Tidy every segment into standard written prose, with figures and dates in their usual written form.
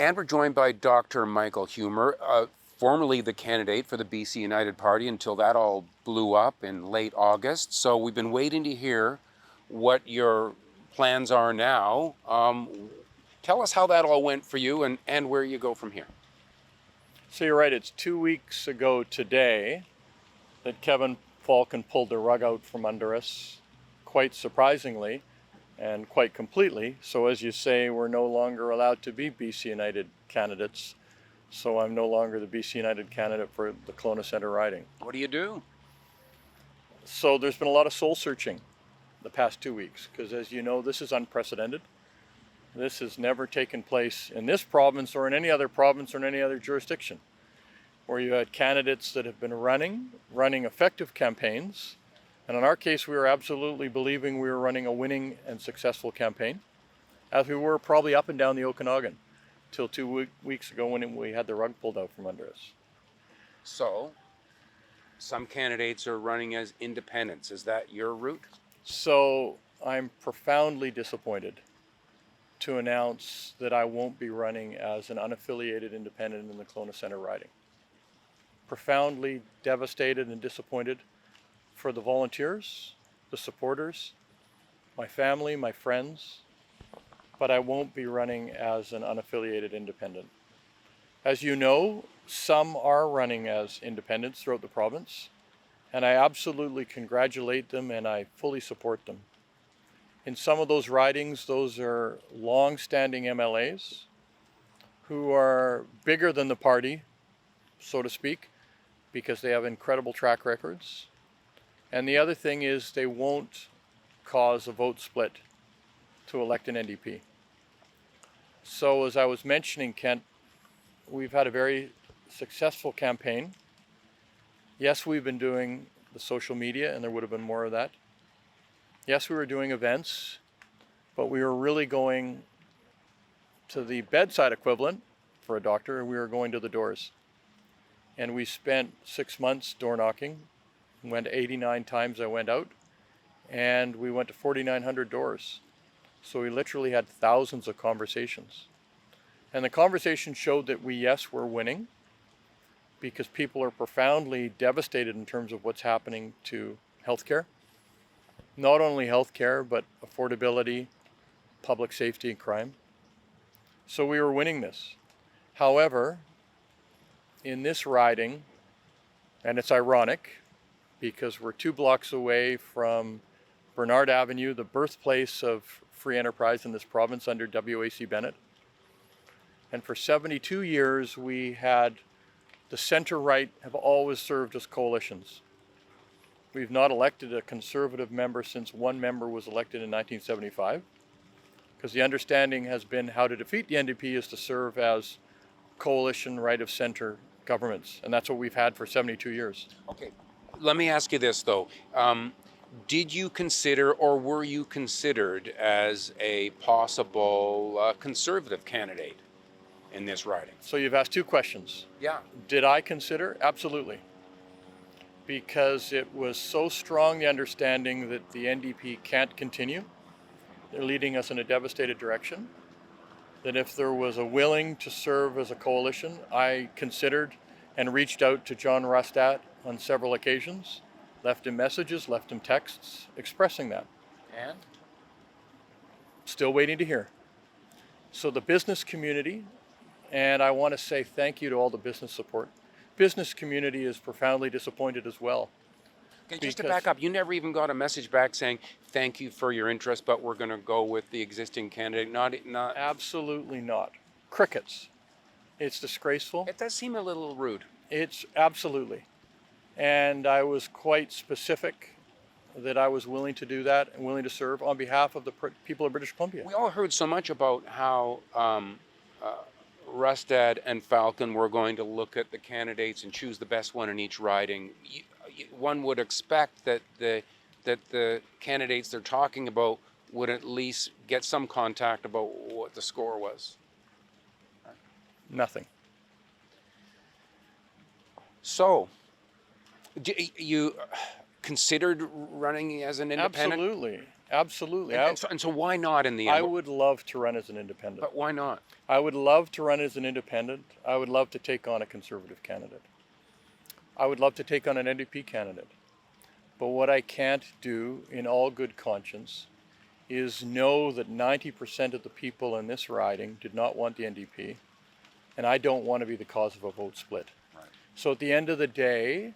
And we're joined by Dr. Michael Huemer, formerly the candidate for the BC United Party until that all blew up in late August. So we've been waiting to hear what your plans are now. Tell us how that all went for you and where you go from here. So you're right, it's 2 weeks ago today that Kevin Falcon pulled the rug out from under us, quite surprisingly and quite completely. So as you say, we're no longer allowed to be BC United candidates. So I'm no longer the BC United candidate for the Kelowna Centre riding. What do you do? So there's been a lot of soul searching the past 2 weeks, because as you know, this is unprecedented. This has never taken place in this province or in any other province or in any other jurisdiction, where you had candidates that have been running effective campaigns. And in our case, we were absolutely believing we were running a winning and successful campaign, as we were probably up and down the Okanagan till 2 weeks ago when we had the rug pulled out from under us. So, some candidates are running as independents. Is that your route? So I'm profoundly disappointed to announce that I won't be running as an unaffiliated independent in the Kelowna Centre riding. Profoundly devastated and disappointed for the volunteers, the supporters, my family, my friends, but I won't be running as an unaffiliated independent. As you know, some are running as independents throughout the province, and I absolutely congratulate them and I fully support them. In some of those ridings, those are long-standing MLAs who are bigger than the party, so to speak, because they have incredible track records. And the other thing is they won't cause a vote split to elect an NDP. So as I was mentioning, Kent, we've had a very successful campaign. Yes, we've been doing the social media, and there would have been more of that. Yes, we were doing events, but we were really going to the bedside equivalent for a doctor, and we were going to the doors. And we spent 6 months door knocking, went 89 times I went out, and we went to 4,900 doors. So we literally had thousands of conversations. And the conversation showed that we, yes, were winning, because people are profoundly devastated in terms of what's happening to healthcare. Not only healthcare, but affordability, public safety, and crime. So we were winning this. However, in this riding, and it's ironic because we're 2 blocks away from Bernard Avenue, the birthplace of free enterprise in this province under W.A.C. Bennett. And for 72 years, we had the center-right have always served as coalitions. We've not elected a Conservative member since one member was elected in 1975, because the understanding has been how to defeat the NDP is to serve as coalition right-of-center governments, and that's what we've had for 72 years. Okay, let me ask you this though. Did you consider, or were you considered as a possible Conservative candidate in this riding? So you've asked 2 questions. Yeah. Did I consider? Absolutely. Because it was so strong, the understanding that the NDP can't continue. They're leading us in a devastated direction. That if there was a willing to serve as a coalition, I considered and reached out to John Rustad on several occasions, left him messages, left him texts expressing that. And? Still waiting to hear. So the business community, and I want to say thank you to all the business support. Business community is profoundly disappointed as well. Okay, just to back up, you never even got a message back saying thank you for your interest, but we're going to go with the existing candidate. Not. Absolutely not. Crickets. It's disgraceful. It does seem a little rude. It's absolutely. And I was quite specific that I was willing to do that and willing to serve on behalf of the people of British Columbia. We all heard so much about how Rustad and Falcon were going to look at the candidates and choose the best one in each riding. One would expect that the candidates they're talking about would at least get some contact about what the score was. Nothing. So, you considered running as an independent? Absolutely. Absolutely. And so why not in the I end? would love to run as an independent. But why not? I would love to run as an independent. I would love to take on a Conservative candidate. I would love to take on an NDP candidate. But what I can't do in all good conscience is know that 90% of the people in this riding did not want the NDP, and I don't want to be the cause of a vote split. Right. So at the end of the day,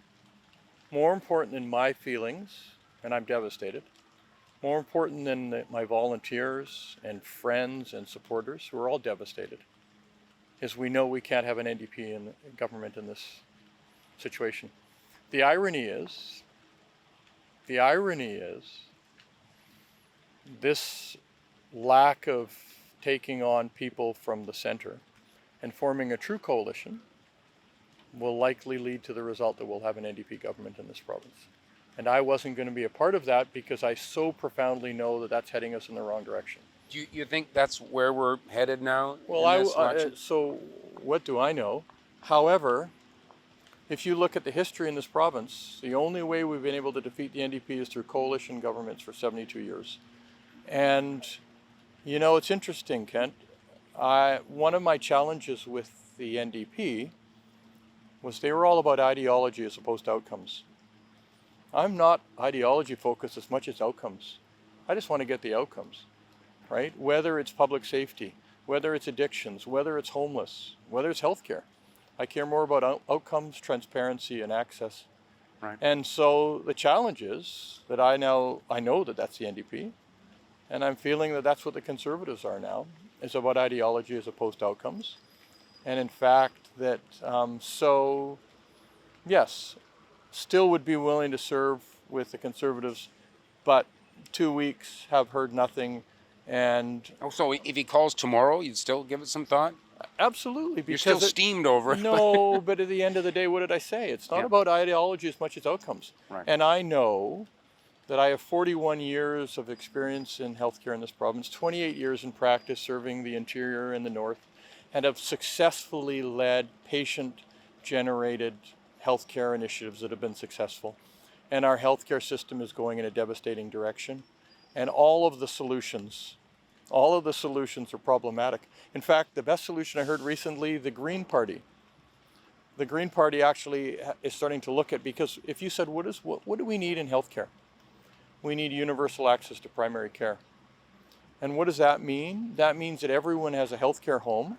more important than my feelings, and I'm devastated, more important than my volunteers and friends and supporters, who are all devastated, is we know we can't have an NDP in government in this situation. The irony is this lack of taking on people from the center and forming a true coalition will likely lead to the result that we'll have an NDP government in this province. And I wasn't going to be a part of that because I so profoundly know that that's heading us in the wrong direction. Do you think that's where we're headed now? Well, in this election? so what do I know? However, if you look at the history in this province, the only way we've been able to defeat the NDP is through coalition governments for 72 years. And, you know, it's interesting, Kent. One of my challenges with the NDP was they were all about ideology as opposed to outcomes. I'm not ideology focused as much as outcomes. I just want to get the outcomes, right? Whether it's public safety, whether it's addictions, whether it's homeless, whether it's healthcare. I care more about outcomes, transparency, and access. Right. And so the challenge is that I know that that's the NDP, and I'm feeling that that's what the Conservatives are now. It's about ideology as opposed to outcomes. And in fact, that yes, still would be willing to serve with the Conservatives, but 2 weeks have heard nothing. And So if he calls tomorrow, you'd still give it some thought? absolutely, You're because still steamed over it. no, but at the end of the day, what did I say? It's not Yeah. about ideology as much as outcomes. Right. And I know that I have 41 years of experience in healthcare in this province, 28 years in practice serving the interior and the north, and have successfully led patient-generated healthcare initiatives that have been successful. And our healthcare system is going in a devastating direction. And all of the solutions are problematic. In fact, the best solution I heard recently, the Green Party actually is starting to look at, because if you said, what do we need in healthcare? We need universal access to primary care. And what does that mean? That means that everyone has a healthcare home,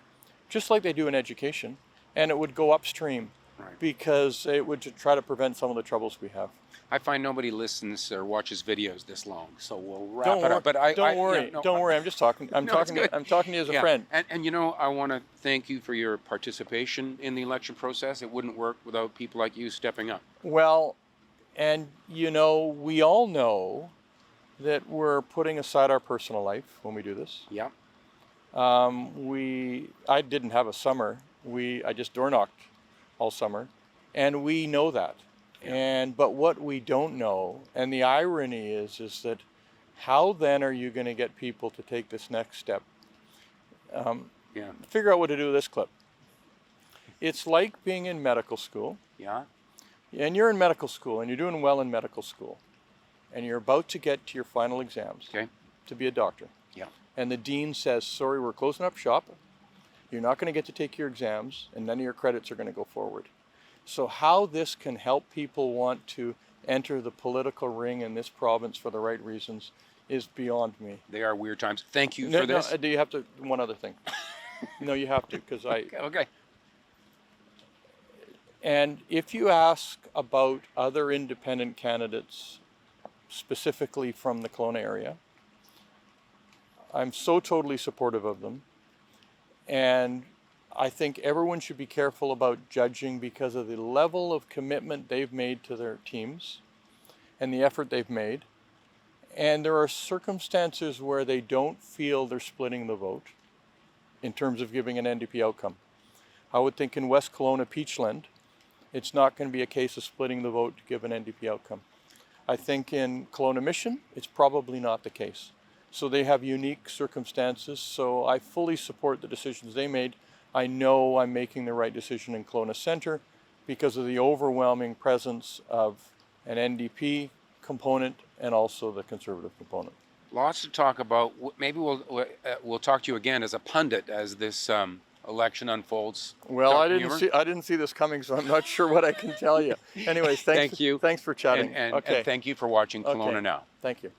just like they do in education, and it would go upstream. Right. Because it would try to prevent some of the troubles we have. I find nobody listens or watches videos this long, so we'll wrap Don't it up. But don't worry. I'm just talking. I'm No, it's talking. good. I'm talking to you as a Yeah. friend. And you know, I want to thank you for your participation in the election process. It wouldn't work without people like you stepping up. Well, and you know, we all know that we're putting aside our personal life when we do this. Yeah. I didn't have a summer. I just door knocked all summer, and we know that. But what we don't know, and the irony is that how then are you going to get people to take this next step? Figure out what to do with this clip. It's like being in medical school, Yeah. and you're in medical school, and you're doing well in medical school, and you're about to get to your final exams Okay. to be a doctor. Yeah. And the dean says, sorry, we're closing up shop. You're not going to get to take your exams, and none of your credits are going to go forward. So how this can help people want to enter the political ring in this province for the right reasons is beyond me. They are weird times. Thank you No, for this. do you have to, one other thing. No, you have to, because Okay. and if you ask about other independent candidates, specifically from the Kelowna area, I'm so totally supportive of them. And I think everyone should be careful about judging because of the level of commitment they've made to their teams and the effort they've made. And there are circumstances where they don't feel they're splitting the vote in terms of giving an NDP outcome. I would think in West Kelowna, Peachland, it's not going to be a case of splitting the vote to give an NDP outcome. I think in Kelowna Mission, it's probably not the case. So they have unique circumstances, so I fully support the decisions they made. I know I'm making the right decision in Kelowna Centre because of the overwhelming presence of an NDP component and also the Conservative component. Lots to talk about. Maybe we'll talk to you again as a pundit as this election unfolds. Well, Dr. Humer? I didn't see this coming, so I'm not sure what I can tell you. Anyways, Thank you. Thanks for chatting. And Okay. thank you for watching Okay. Kelowna Now. Thank you.